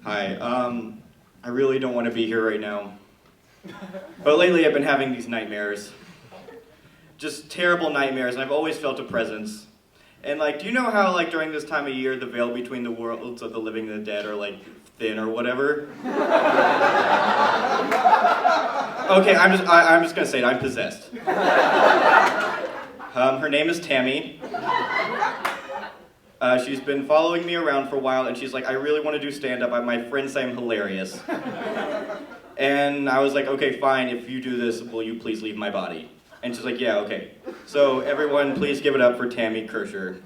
Hi, I really don't want to be here right now. But lately I've been having these nightmares. Just terrible nightmares, and I've always felt a presence. And do you know how during this time of year the veil between the worlds of the living and the dead are thin or whatever? Okay, I'm just gonna say it, I'm possessed. Her name is Tammy. She's been following me around for a while, and she's like, I really want to do stand-up. My friends say I'm hilarious. And I was like, okay, fine, if you do this, will you please leave my body? And she's like, yeah, okay. So everyone, please give it up for Tammy Kirscher.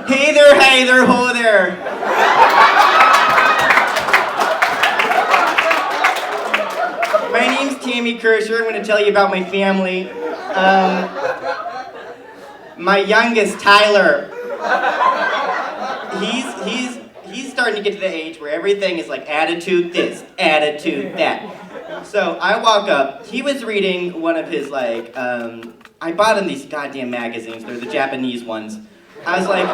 Hey there, ho there. My name's Tammy Kirscher. I'm going to tell you about my family. My youngest, Tyler. He's starting to get to the age where everything is attitude this, attitude that. So I walk up. He was reading one of his I bought him these goddamn magazines. They're the Japanese ones. I was like,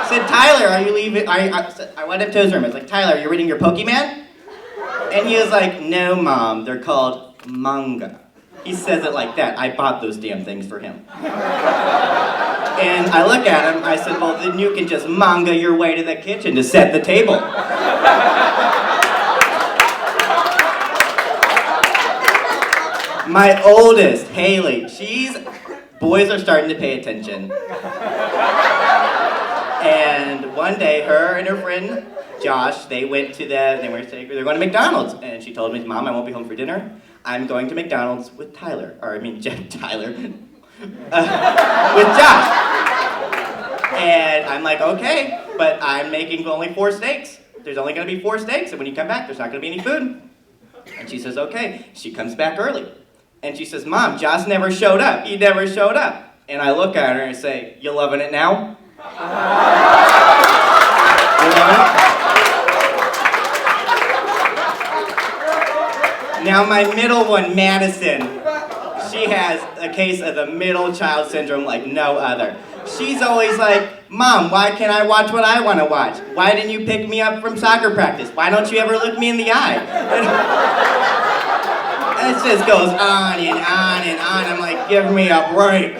said, Tyler, are you leaving? I went up to his room. I was like, Tyler, are you reading your Pokemon? And he was like, no, Mom, they're called manga. He says it like that. I bought those damn things for him. And I look at him, I said, well, then you can just manga your way to the kitchen to set the table. My oldest, Haley, boys are starting to pay attention. And one day, her and her friend, Josh, they're going to McDonald's. And she told me, Mom, I won't be home for dinner. I'm going to McDonald's with Tyler. Tyler. With Josh. And I'm like, okay, but I'm making only 4 steaks. There's only going to be 4 steaks, and when you come back, there's not going to be any food. And she says, okay. She comes back early. And she says, Mom, Josh never showed up. He never showed up. And I look at her and I say, you loving it now? You loving it? Now my middle one, Madison, she has a case of the middle child syndrome like no other. She's always like, Mom, why can't I watch what I want to watch? Why didn't you pick me up from soccer practice? Why don't you ever look me in the eye? And it just goes on and on and on. I'm like, give me a break.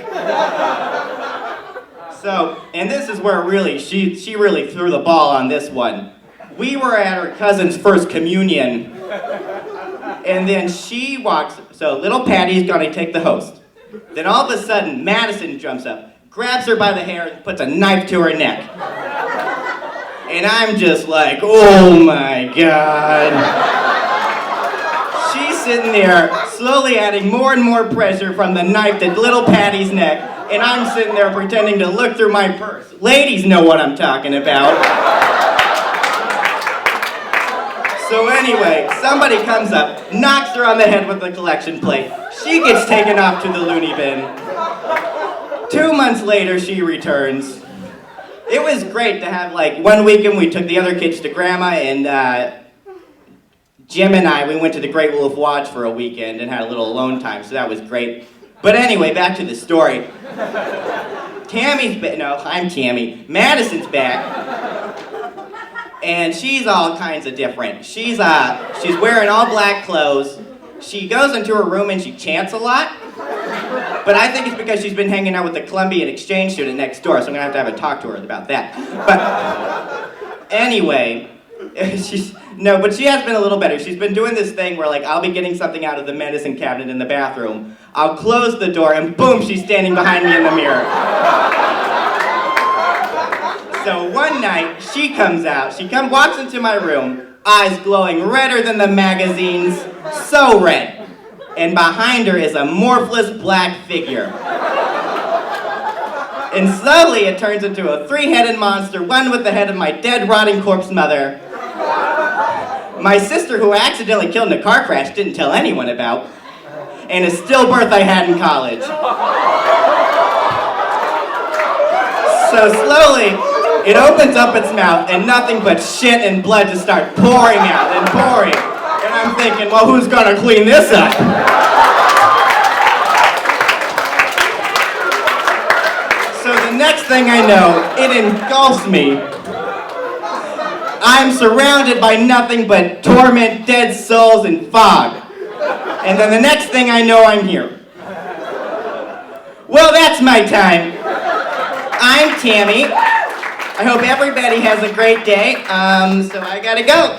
So, and this is where really, she really threw the ball on this one. We were at her cousin's first communion. And then she walks, so little Patty's gonna take the host. Then all of a sudden, Madison jumps up, grabs her by the hair, and puts a knife to her neck. And I'm just like, oh my God. She's sitting there, slowly adding more and more pressure from the knife to little Patty's neck, and I'm sitting there pretending to look through my purse. Ladies know what I'm talking about. So anyway, somebody comes up, knocks her on the head with the collection plate. She gets taken off to the loony bin. 2 months later, she returns. It was great to have, one weekend we took the other kids to Grandma, and Jim and I, we went to the Great Wolf Lodge for a weekend and had a little alone time, so that was great. But anyway, back to the story. I'm Tammy. Madison's back. And she's all kinds of different. She's wearing all black clothes. She goes into her room and she chants a lot. But I think it's because she's been hanging out with the Columbian exchange student next door, so I'm gonna have a talk to her about that. But anyway, but she has been a little better. She's been doing this thing where I'll be getting something out of the medicine cabinet in the bathroom. I'll close the door and boom, she's standing behind me in the mirror. So one night, she comes out, walks into my room, eyes glowing redder than the magazines, so red. And behind her is a morphless black figure. And slowly it turns into a 3-headed monster, one with the head of my dead, rotting corpse mother. My sister, who I accidentally killed in a car crash, didn't tell anyone about. And a stillbirth I had in college. So slowly, it opens up its mouth, and nothing but shit and blood just start pouring out and pouring. And I'm thinking, well, who's gonna clean this up? So the next thing I know, it engulfs me. I'm surrounded by nothing but torment, dead souls, and fog. And then the next thing I know, I'm here. Well, that's my time. I'm Tammy. I hope everybody has a great day. So I gotta go.